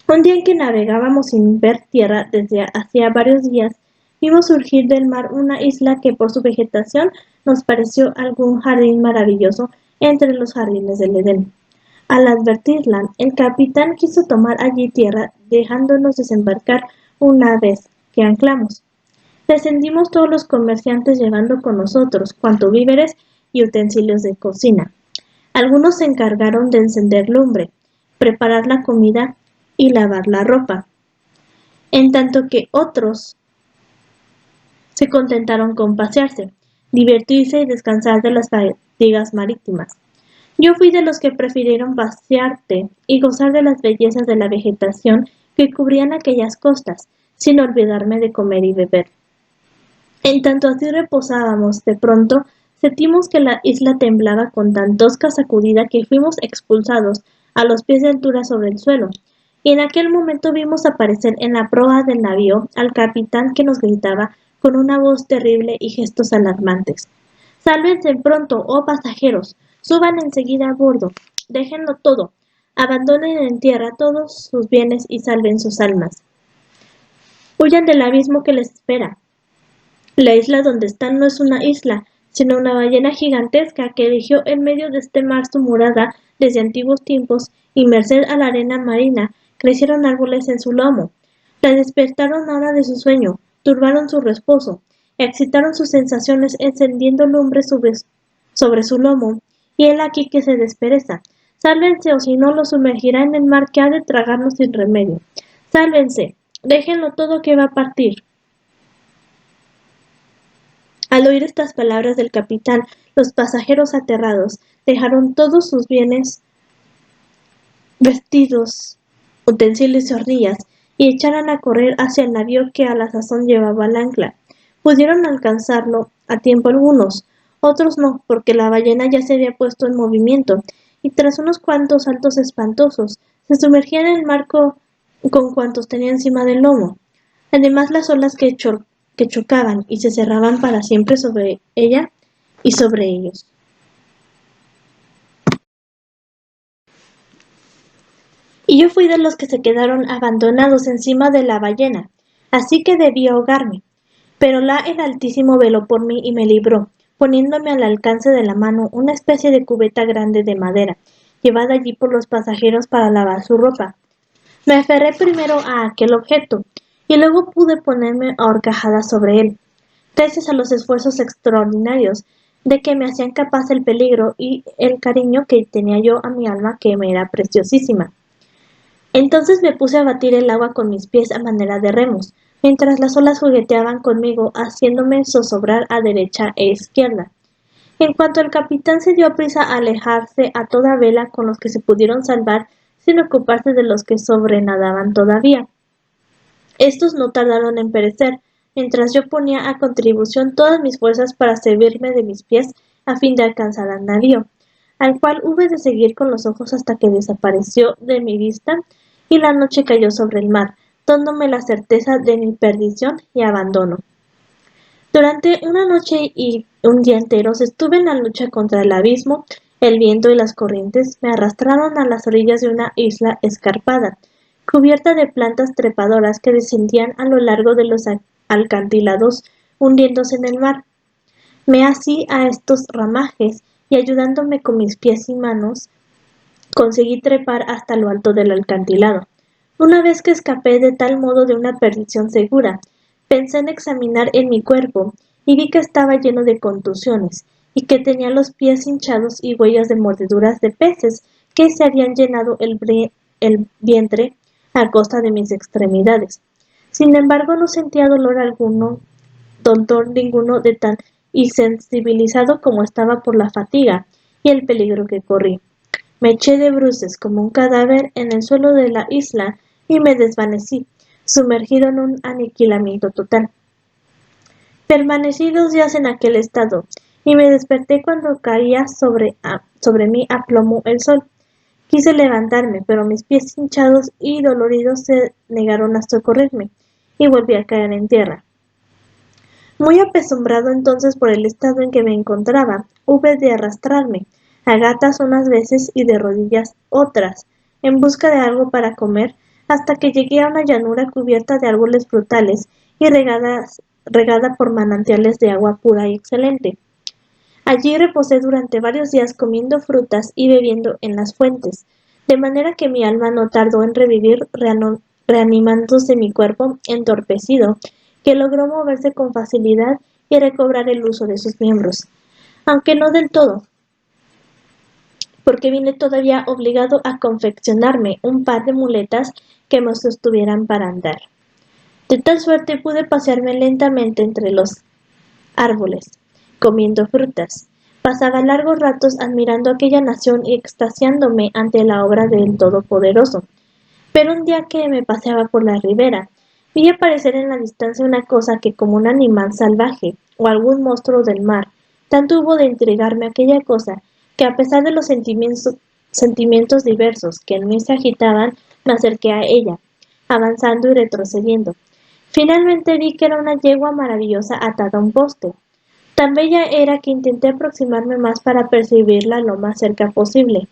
Speaker 1: Un día en que navegábamos sin ver tierra desde hacía varios días, vimos surgir del mar una isla que por su vegetación nos pareció algún jardín maravilloso entre los jardines del Edén. Al advertirla, el capitán quiso tomar allí tierra, dejándonos desembarcar una vez que anclamos. Descendimos todos los comerciantes llevando con nosotros cuanto víveres y utensilios de cocina. Algunos se encargaron de encender lumbre, preparar la comida y lavar la ropa, en tanto que otros se contentaron con pasearse, divertirse y descansar de las fatigas marítimas. Yo fui de los que prefirieron pasearte y gozar de las bellezas de la vegetación que cubrían aquellas costas, sin olvidarme de comer y beber. En tanto así reposábamos, de pronto sentimos que la isla temblaba con tan tosca sacudida que fuimos expulsados a los pies de altura sobre el suelo, y en aquel momento vimos aparecer en la proa del navío al capitán que nos gritaba con una voz terrible y gestos alarmantes. Sálvense pronto, oh pasajeros, suban enseguida a bordo, déjenlo todo, abandonen en tierra todos sus bienes y salven sus almas. Huyan del abismo que les espera. La isla donde están no es una isla, sino una ballena gigantesca que eligió en medio de este mar su morada desde antiguos tiempos y merced a la arena marina crecieron árboles en su lomo. La despertaron ahora de su sueño, turbaron su reposo, excitaron sus sensaciones encendiendo lumbre sobre su lomo, y él aquí que se despereza. Sálvense o si no los sumergirá en el mar que ha de tragarnos sin remedio. Sálvense, déjenlo todo que va a partir. Al oír estas palabras del capitán, los pasajeros aterrados dejaron todos sus bienes, vestidos, utensilios y hornillas, y echaron a correr hacia el navío que a la sazón llevaba al ancla. Pudieron alcanzarlo a tiempo algunos, otros no, porque la ballena ya se había puesto en movimiento, y tras unos cuantos saltos espantosos, se sumergía en el mar con cuantos tenía encima del lomo. Además las olas que chocaban y se cerraban para siempre sobre ella y sobre ellos. Y yo fui de los que se quedaron abandonados encima de la ballena, así que debí ahogarme. Pero la el Altísimo veló por mí y me libró, poniéndome al alcance de la mano una especie de cubeta grande de madera, llevada allí por los pasajeros para lavar su ropa. Me aferré primero a aquel objeto, y luego pude ponerme a horcajadas sobre él, gracias a los esfuerzos extraordinarios de que me hacían capaz el peligro y el cariño que tenía yo a mi alma que me era preciosísima. Entonces me puse a batir el agua con mis pies a manera de remos, mientras las olas jugueteaban conmigo, haciéndome zozobrar a derecha e izquierda. En cuanto el capitán se dio prisa a alejarse a toda vela con los que se pudieron salvar, sin ocuparse de los que sobrenadaban todavía. Estos no tardaron en perecer, mientras yo ponía a contribución todas mis fuerzas para servirme de mis pies a fin de alcanzar al navío, al cual hube de seguir con los ojos hasta que desapareció de mi vista y la noche cayó sobre el mar, dándome la certeza de mi perdición y abandono. Durante una noche y un día enteros estuve en la lucha contra el abismo, el viento y las corrientes me arrastraron a las orillas de una isla escarpada, cubierta de plantas trepadoras que descendían a lo largo de los alcantilados, hundiéndose en el mar. Me así a estos ramajes y ayudándome con mis pies y manos, conseguí trepar hasta lo alto del alcantilado. Una vez que escapé de tal modo de una perdición segura, pensé en examinar en mi cuerpo y vi que estaba lleno de contusiones y que tenía los pies hinchados y huellas de mordeduras de peces que se habían llenado el vientre a costa de mis extremidades. Sin embargo, no sentía dolor ninguno de tan insensibilizado como estaba por la fatiga y el peligro que corrí. Me eché de bruces como un cadáver en el suelo de la isla y me desvanecí, sumergido en un aniquilamiento total. Permanecí 2 días en aquel estado y me desperté cuando caía sobre mí a plomo el sol. Quise levantarme, pero mis pies hinchados y doloridos se negaron a socorrerme y volví a caer en tierra. Muy apesumbrado entonces por el estado en que me encontraba, hube de arrastrarme, a gatas unas veces y de rodillas otras, en busca de algo para comer, hasta que llegué a una llanura cubierta de árboles frutales y regada por manantiales de agua pura y excelente. Allí reposé durante varios días comiendo frutas y bebiendo en las fuentes, de manera que mi alma no tardó en revivir, reanimándose mi cuerpo entorpecido, que logró moverse con facilidad y recobrar el uso de sus miembros, aunque no del todo, porque vine todavía obligado a confeccionarme un par de muletas que me sostuvieran para andar. De tal suerte pude pasearme lentamente entre los árboles, comiendo frutas. Pasaba largos ratos admirando aquella nación y extasiándome ante la obra del Todopoderoso. Pero un día que me paseaba por la ribera, vi aparecer en la distancia una cosa que como un animal salvaje o algún monstruo del mar, tanto hubo de intrigarme aquella cosa, que a pesar de los sentimientos diversos que en mí se agitaban, me acerqué a ella, avanzando y retrocediendo. Finalmente vi que era una yegua maravillosa atada a un poste. Tan bella era que intenté aproximarme más para percibirla lo más cerca posible,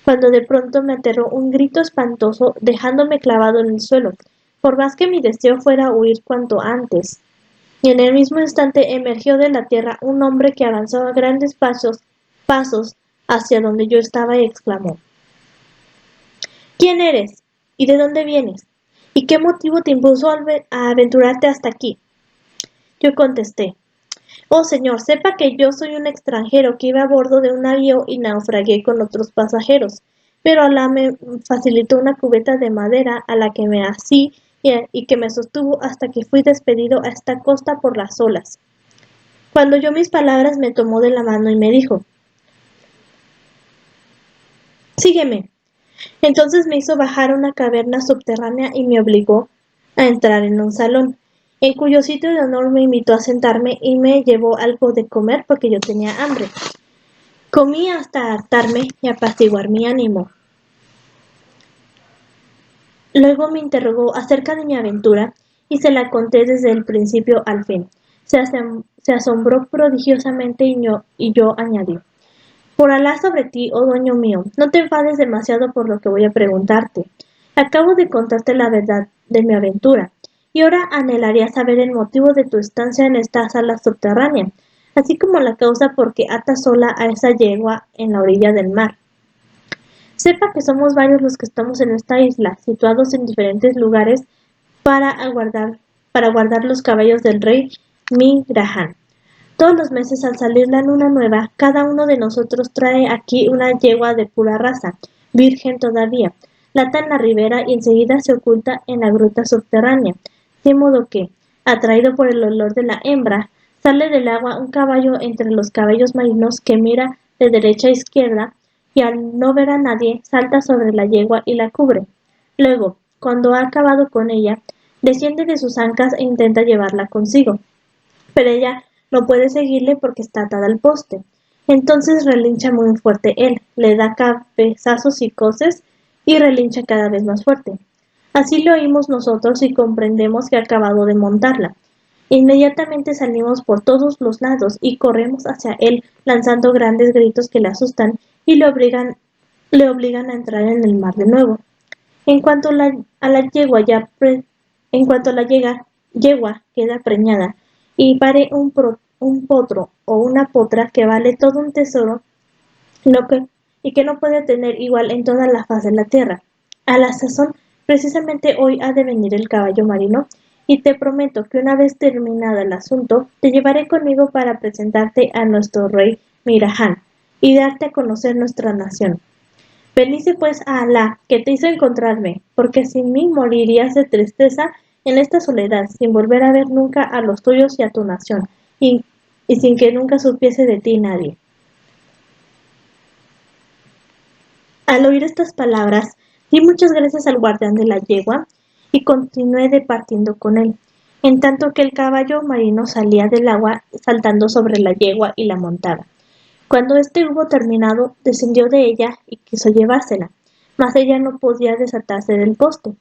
Speaker 1: cuando de pronto me aterró un grito espantoso dejándome clavado en el suelo, por más que mi deseo fuera huir cuanto antes. Y en el mismo instante emergió de la tierra un hombre que avanzó a grandes pasos hacia donde yo estaba y exclamó: ¿Quién eres? ¿Y de dónde vienes? ¿Y qué motivo te impulsó a aventurarte hasta aquí? Yo contesté: Oh señor, sepa que yo soy un extranjero que iba a bordo de un navío y naufragué con otros pasajeros, pero Alá me facilitó una cubeta de madera a la que me así y que me sostuvo hasta que fui despedido a esta costa por las olas. Cuando oyó mis palabras me tomó de la mano y me dijo: Sígueme. Entonces me hizo bajar a una caverna subterránea y me obligó a entrar en un salón, en cuyo sitio de honor me invitó a sentarme y me llevó algo de comer porque yo tenía hambre. Comí hasta hartarme y apaciguar mi ánimo. Luego me interrogó acerca de mi aventura y se la conté desde el principio al fin. Se asombró prodigiosamente y yo añadí: Por Alá sobre ti, oh dueño mío, no te enfades demasiado por lo que voy a preguntarte. Acabo de contarte la verdad de mi aventura, y ahora anhelaría saber el motivo de tu estancia en esta sala subterránea, así como la causa por qué atas sola a esa yegua en la orilla del mar. Sepa que somos varios los que estamos en esta isla, situados en diferentes lugares para guardar los caballos del rey Migrahan. Todos los meses al salir la luna nueva, cada uno de nosotros trae aquí una yegua de pura raza, virgen todavía, la ata en la ribera y enseguida se oculta en la gruta subterránea, de modo que, atraído por el olor de la hembra, sale del agua un caballo entre los caballos marinos que mira de derecha a izquierda y al no ver a nadie salta sobre la yegua y la cubre. Luego, cuando ha acabado con ella, desciende de sus ancas e intenta llevarla consigo, pero ella no puede seguirle porque está atada al poste. Entonces relincha muy fuerte él, le da cabezazos y coces y relincha cada vez más fuerte. Así lo oímos nosotros y comprendemos que ha acabado de montarla. Inmediatamente salimos por todos los lados y corremos hacia él, lanzando grandes gritos que le asustan y le obligan a entrar en el mar de nuevo. En cuanto a la yegua en cuanto la yegua queda preñada y pare un potro o una potra que vale todo un tesoro lo que, y que no puede tener igual en toda la faz de la tierra. A la sazón, precisamente hoy ha de venir el caballo marino, y te prometo que una vez terminado el asunto, te llevaré conmigo para presentarte a nuestro rey Mirahan y darte a conocer nuestra nación. Bendice pues a Alá, que te hizo encontrarme, porque sin mí morirías de tristeza en esta soledad, sin volver a ver nunca a los tuyos y a tu nación, y sin que nunca supiese de ti nadie. Al oír estas palabras, di muchas gracias al guardián de la yegua y continué departiendo con él, en tanto que el caballo marino salía del agua saltando sobre la yegua y la montaba. Cuando éste hubo terminado, descendió de ella y quiso llevársela, mas ella no podía desatarse del poste,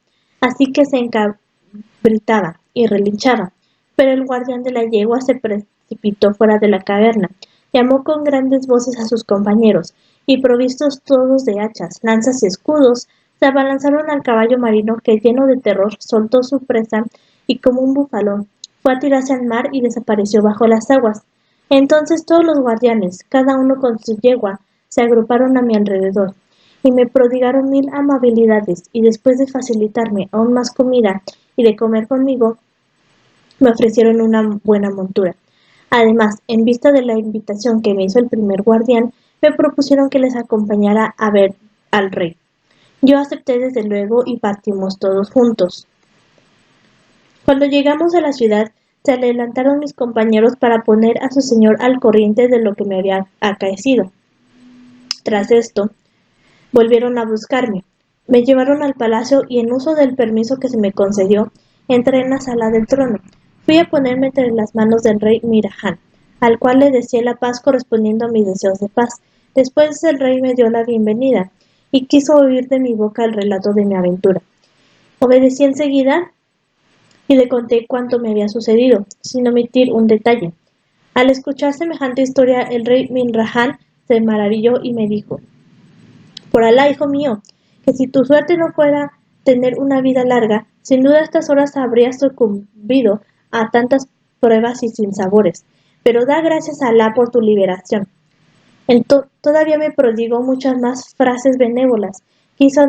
Speaker 1: así que se encabritaba y relinchaba. Pero el guardián de la yegua se precipitó fuera de la caverna, Llamó con grandes voces a sus compañeros, y provistos todos de hachas, lanzas y escudos, se abalanzaron al caballo marino que, lleno de terror, soltó su presa y como un búfalo fue a tirarse al mar y desapareció bajo las aguas. Entonces todos los guardianes, cada uno con su yegua, se agruparon a mi alrededor y me prodigaron mil amabilidades, y después de facilitarme aún más comida y de comer conmigo, me ofrecieron una buena montura. Además, en vista de la invitación que me hizo el primer guardián, me propusieron que les acompañara a ver al rey. Yo acepté desde luego y partimos todos juntos. Cuando llegamos a la ciudad, se adelantaron mis compañeros para poner a su señor al corriente de lo que me había acaecido. Tras esto, volvieron a buscarme. Me llevaron al palacio y, en uso del permiso que se me concedió, entré en la sala del trono. Fui a ponerme entre las manos del rey Mirajan, al cual le deseé la paz correspondiendo a mis deseos de paz. Después el rey me dio la bienvenida y quiso oír de mi boca el relato de mi aventura. Obedecí enseguida y le conté cuánto me había sucedido, sin omitir un detalle. Al escuchar semejante historia, el rey Mirajan se maravilló y me dijo: por Alá, hijo mío, que si tu suerte no fuera tener una vida larga, sin duda a estas horas habrías sucumbido a tantas pruebas y sinsabores. Pero da gracias a Alá por tu liberación. Todavía me prodigó muchas más frases benévolas. Quiso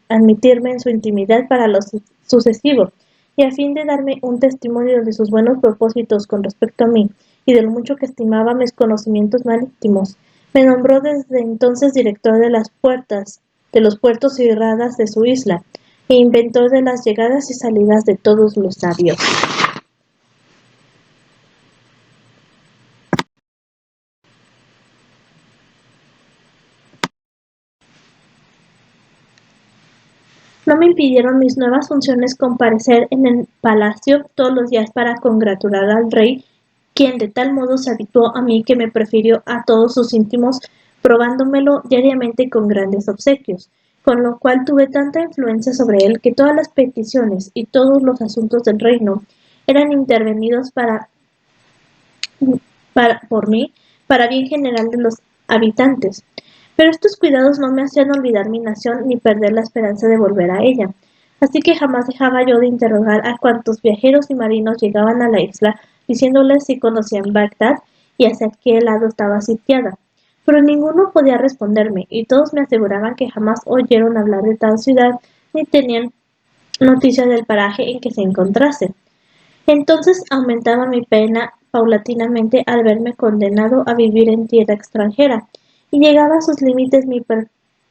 Speaker 1: admitirme en su intimidad para lo sucesivo, y a fin de darme un testimonio de sus buenos propósitos con respecto a mí y de lo mucho que estimaba mis conocimientos marítimos, me nombró desde entonces director de los puertos y radas de su isla, e inventor de las llegadas y salidas de todos los navíos. No me impidieron mis nuevas funciones comparecer en el palacio todos los días para congratular al rey, quien de tal modo se habituó a mí que me prefirió a todos sus íntimos, probándomelo diariamente con grandes obsequios, con lo cual tuve tanta influencia sobre él que todas las peticiones y todos los asuntos del reino eran intervenidos por mí para bien general de los habitantes. Pero estos cuidados no me hacían olvidar mi nación ni perder la esperanza de volver a ella. Así que jamás dejaba yo de interrogar a cuantos viajeros y marinos llegaban a la isla, diciéndoles si conocían Bagdad y hacia qué lado estaba sitiada. Pero ninguno podía responderme, y todos me aseguraban que jamás oyeron hablar de tal ciudad ni tenían noticia del paraje en que se encontrase. Entonces aumentaba mi pena paulatinamente al verme condenado a vivir en tierra extranjera, y llegaba a sus límites mi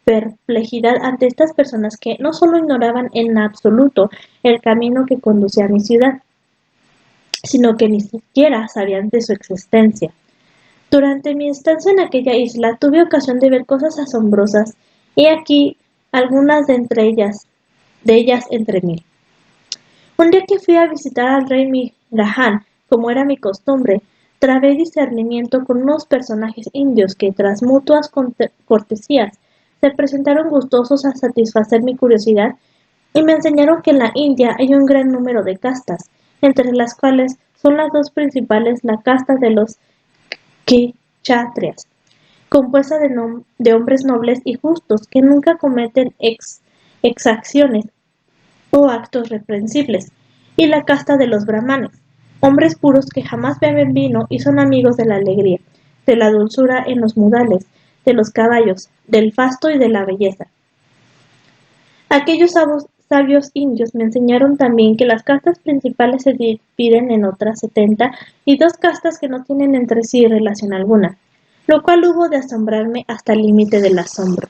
Speaker 1: perplejidad ante estas personas que no solo ignoraban en absoluto el camino que conducía a mi ciudad, sino que ni siquiera sabían de su existencia. Durante mi estancia en aquella isla tuve ocasión de ver cosas asombrosas, y aquí algunas de ellas entre mil. Un día que fui a visitar al rey Mirajan, como era mi costumbre, trabé discernimiento con unos personajes indios que, tras mutuas cortesías, se presentaron gustosos a satisfacer mi curiosidad y me enseñaron que en la India hay un gran número de castas, entre las cuales son las dos principales la casta de los kshatriyas, compuesta de hombres nobles y justos que nunca cometen exacciones o actos reprensibles, y la casta de los brahmanes, hombres puros que jamás beben vino y son amigos de la alegría, de la dulzura en los modales, de los caballos, del fasto y de la belleza. Aquellos sabios indios me enseñaron también que las castas principales se dividen en otras 70 y dos castas que no tienen entre sí relación alguna, lo cual hubo de asombrarme hasta el límite del asombro.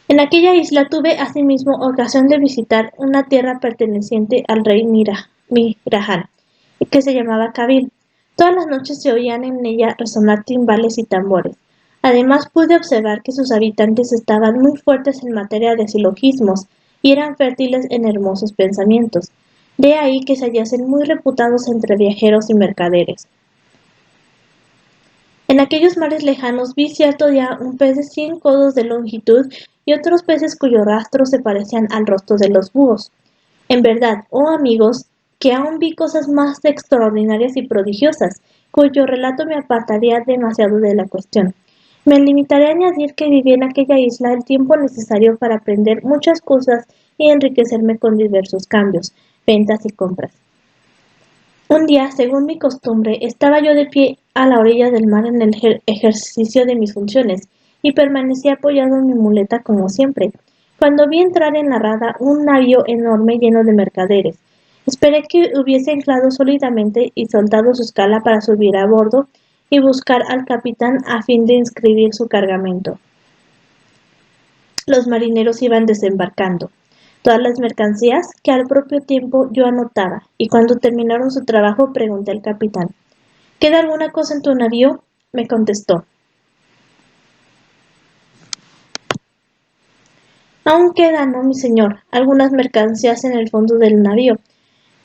Speaker 1: En aquella isla tuve asimismo ocasión de visitar una tierra perteneciente al rey Mirajan, que se llamaba Kabil. Todas las noches se oían en ella resonar timbales y tambores. Además pude observar que sus habitantes estaban muy fuertes en materia de silogismos y eran fértiles en hermosos pensamientos. De ahí que se hallasen muy reputados entre viajeros y mercaderes. En aquellos mares lejanos vi cierto día un pez de 100 codos de longitud y otros peces cuyo rastro se parecían al rostro de los búhos. En verdad, oh amigos, que aún vi cosas más extraordinarias y prodigiosas, cuyo relato me apartaría demasiado de la cuestión. Me limitaré a añadir que viví en aquella isla el tiempo necesario para aprender muchas cosas y enriquecerme con diversos cambios, ventas y compras. Un día, según mi costumbre, estaba yo de pie a la orilla del mar en el ejercicio de mis funciones, y permanecí apoyado en mi muleta como siempre, cuando vi entrar en la rada un navío enorme lleno de mercaderes. Esperé que hubiese anclado sólidamente y soltado su escala para subir a bordo y buscar al capitán a fin de inscribir su cargamento. Los marineros iban desembarcando todas las mercancías que al propio tiempo yo anotaba, y cuando terminaron su trabajo pregunté al capitán: ¿Queda alguna cosa en tu navío? Me contestó: aún quedan, no, mi señor, algunas mercancías en el fondo del navío,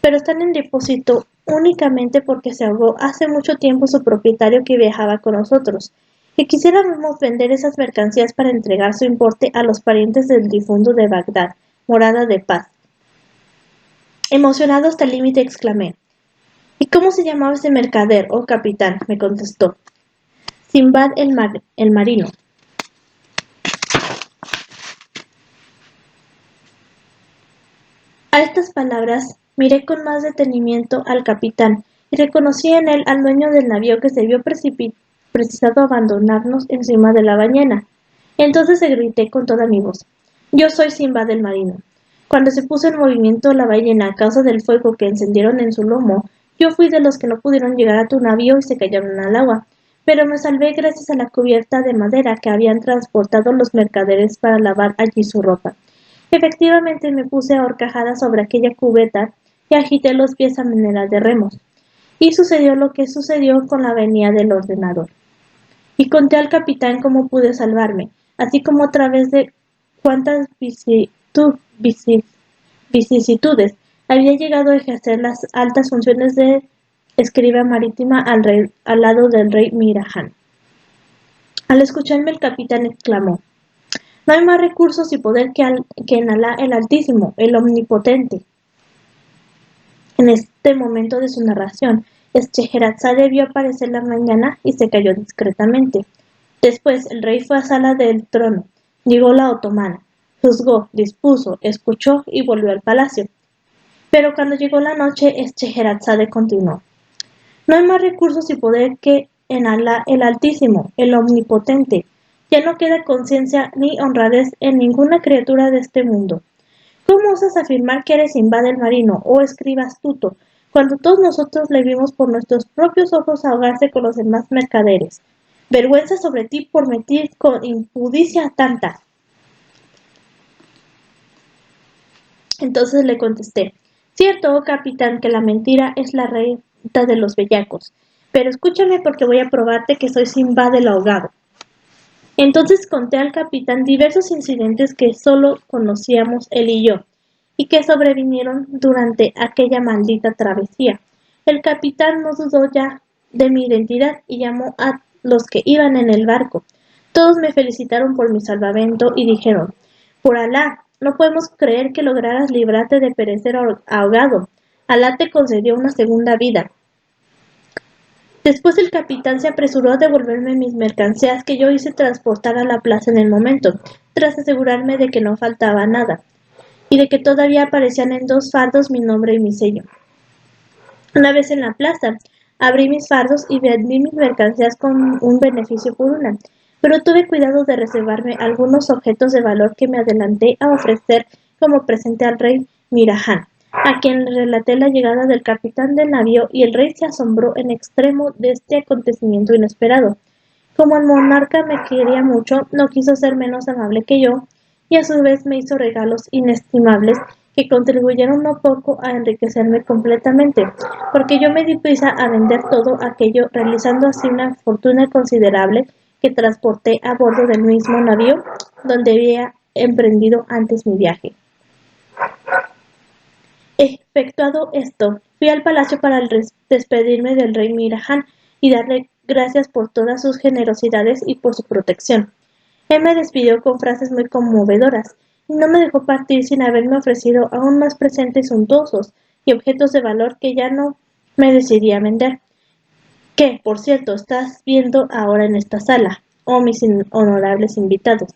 Speaker 1: pero están en depósito únicamente porque se ahogó hace mucho tiempo su propietario que viajaba con nosotros, y quisiéramos vender esas mercancías para entregar su importe a los parientes del difunto de Bagdad, morada de paz. Emocionado hasta el límite, exclamé: ¿Y cómo se llamaba ese mercader, oh capitán? Me contestó: Simbad el marino. A estas palabras miré con más detenimiento al capitán y reconocí en él al dueño del navío que se vio precisado a abandonarnos encima de la ballena. Entonces le grité con toda mi voz: Yo soy Simbad el marino. Cuando se puso en movimiento la ballena a causa del fuego que encendieron en su lomo, yo fui de los que no pudieron llegar a tu navío y se cayeron al agua, pero me salvé gracias a la cubierta de madera que habían transportado los mercaderes para lavar allí su ropa. Efectivamente me puse a horcajada sobre aquella cubeta y agité los pies a manera de remos. Y sucedió lo que sucedió con la venida del ordenador. Y conté al capitán cómo pude salvarme, así como a través de cuántas vicisitudes había llegado a ejercer las altas funciones de escriba marítima al lado del rey Mirajan. Al escucharme el capitán exclamó: No hay más recursos y poder que en Alá el Altísimo, el Omnipotente. En este momento de su narración, Scheherazade vio aparecer la mañana y se calló discretamente. Después el rey fue a sala del trono, llegó la otomana, juzgó, dispuso, escuchó y volvió al palacio. Pero cuando llegó la noche, Scheherazade continuó: No hay más recursos y poder que en Alá el Altísimo, el Omnipotente. Ya no queda conciencia ni honradez en ninguna criatura de este mundo. ¿Cómo osas afirmar que eres Simbad el marino, oh escriba astuto, cuando todos nosotros le vimos por nuestros propios ojos ahogarse con los demás mercaderes? Vergüenza sobre ti por mentir con impudicia tanta. Entonces le contesté: Cierto, oh capitán, que la mentira es la renta de los bellacos, pero escúchame porque voy a probarte que soy Simbad el ahogado. Entonces conté al capitán diversos incidentes que solo conocíamos él y yo, y que sobrevinieron durante aquella maldita travesía. El capitán no dudó ya de mi identidad y llamó a los que iban en el barco. Todos me felicitaron por mi salvamento y dijeron: Por Alá, no podemos creer que lograras librarte de perecer ahogado. Alá te concedió una segunda vida. Después el capitán se apresuró a devolverme mis mercancías que yo hice transportar a la plaza en el momento, tras asegurarme de que no faltaba nada, y de que todavía aparecían en 2 fardos mi nombre y mi sello. Una vez en la plaza, abrí mis fardos y vendí mis mercancías con un beneficio por una, pero tuve cuidado de reservarme algunos objetos de valor que me adelanté a ofrecer como presente al rey Mirajan, a quien le relaté la llegada del capitán del navío, y el rey se asombró en extremo de este acontecimiento inesperado. Como el monarca me quería mucho, no quiso ser menos amable que yo, y a su vez me hizo regalos inestimables que contribuyeron no poco a enriquecerme completamente, porque yo me di prisa a vender todo aquello, realizando así una fortuna considerable que transporté a bordo del mismo navío donde había emprendido antes mi viaje. Efectuado esto, fui al palacio para despedirme del rey Mirajan y darle gracias por todas sus generosidades y por su protección. Él me despidió con frases muy conmovedoras y no me dejó partir sin haberme ofrecido aún más presentes suntuosos, y objetos de valor que ya no me decidí a vender, que, por cierto, estás viendo ahora en esta sala, oh mis honorables invitados.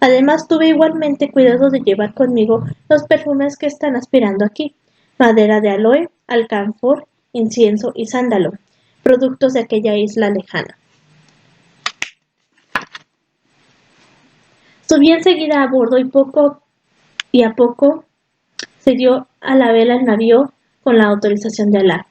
Speaker 1: Además, tuve igualmente cuidado de llevar conmigo los perfumes que están aspirando aquí: madera de aloe, alcanfor, incienso y sándalo, productos de aquella isla lejana. Subí enseguida a bordo y a poco se dio a la vela el navío con la autorización de Alá,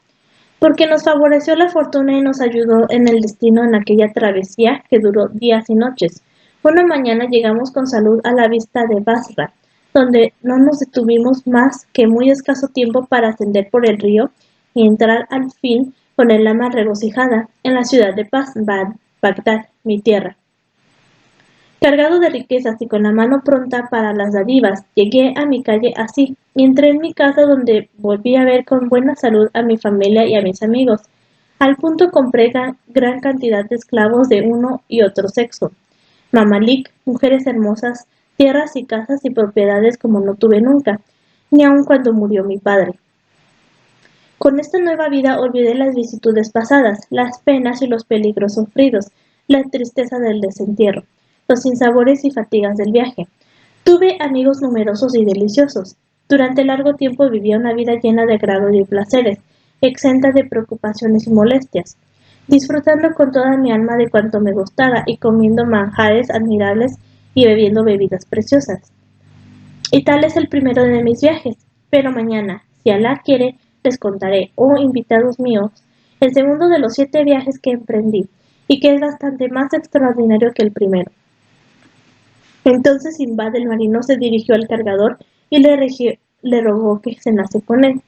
Speaker 1: porque nos favoreció la fortuna y nos ayudó en el destino en aquella travesía que duró días y noches. Una mañana llegamos con salud a la vista de Basra, donde no nos detuvimos más que muy escaso tiempo para ascender por el río y entrar al fin con el alma regocijada en la ciudad de Bagdad, mi tierra. Cargado de riquezas y con la mano pronta para las dádivas, llegué a mi calle así, y entré en mi casa, donde volví a ver con buena salud a mi familia y a mis amigos. Al punto compré gran cantidad de esclavos de uno y otro sexo, mamalik, mujeres hermosas, tierras y casas y propiedades como no tuve nunca, ni aun cuando murió mi padre. Con esta nueva vida olvidé las vicisitudes pasadas, las penas y los peligros sufridos, la tristeza del desentierro, los sinsabores y fatigas del viaje. Tuve amigos numerosos y deliciosos. Durante largo tiempo vivía una vida llena de agrado y placeres, exenta de preocupaciones y molestias, disfrutando con toda mi alma de cuanto me gustaba y comiendo manjares admirables y bebiendo bebidas preciosas. Y tal es el primero de mis viajes, pero mañana, si Alá quiere, les contaré, oh invitados míos, el segundo de los 7 viajes que emprendí, y que es bastante más extraordinario que el primero. Entonces Sinbad el marino se dirigió al cargador y le rogó que cenase con él.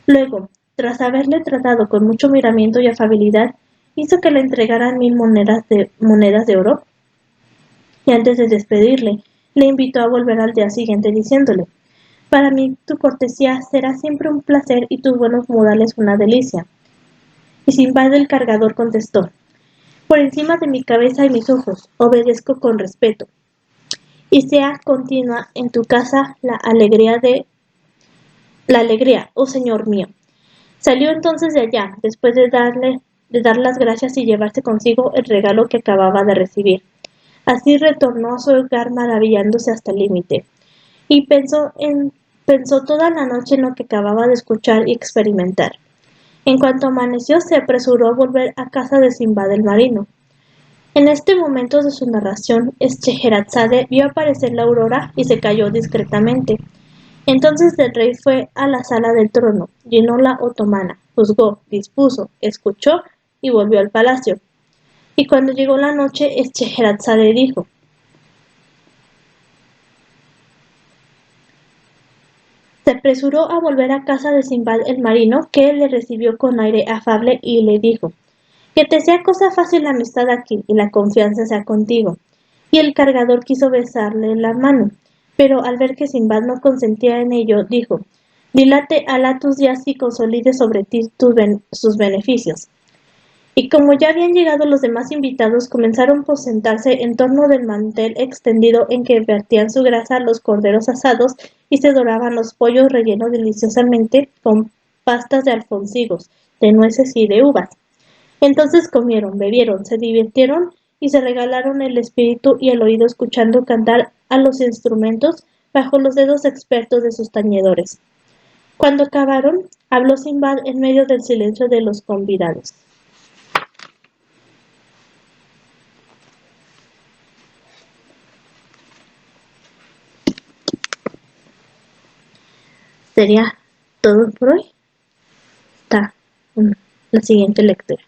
Speaker 1: Luego, tras haberle tratado con mucho miramiento y afabilidad, hizo que le entregaran 1000 monedas de oro, y antes de despedirle, le invitó a volver al día siguiente diciéndole: para mí tu cortesía será siempre un placer y tus buenos modales una delicia. Y Sinbad el cargador contestó: por encima de mi cabeza y mis ojos, obedezco con respeto. Y sea continua en tu casa la alegría, oh señor mío. Salió entonces de allá, después de dar las gracias y llevarse consigo el regalo que acababa de recibir. Así retornó a su hogar maravillándose hasta el límite, y pensó toda la noche en lo que acababa de escuchar y experimentar. En cuanto amaneció, se apresuró a volver a casa de Sinbad el marino. En este momento de su narración, Scheherazade vio aparecer la aurora y se calló discretamente. Entonces el rey fue a la sala del trono, llenó la otomana, juzgó, dispuso, escuchó y volvió al palacio. Y cuando llegó la noche, Scheherazade dijo: se apresuró a volver a casa de Sinbad el marino, que le recibió con aire afable y le dijo: que te sea cosa fácil la amistad aquí y la confianza sea contigo. Y el cargador quiso besarle la mano, pero al ver que Sinbad no consentía en ello, dijo: dilate Alá tus días y consolide sobre ti sus beneficios. Y como ya habían llegado los demás invitados, comenzaron por sentarse en torno del mantel extendido en que vertían su grasa los corderos asados y se doraban los pollos rellenos deliciosamente con pastas de alfoncigos, de nueces y de uvas. Entonces comieron, bebieron, se divirtieron y se regalaron el espíritu y el oído escuchando cantar a los instrumentos bajo los dedos expertos de sus tañedores. Cuando acabaron, habló Sinbad en medio del silencio de los convidados. Sería todo por hoy. Está la siguiente lectura.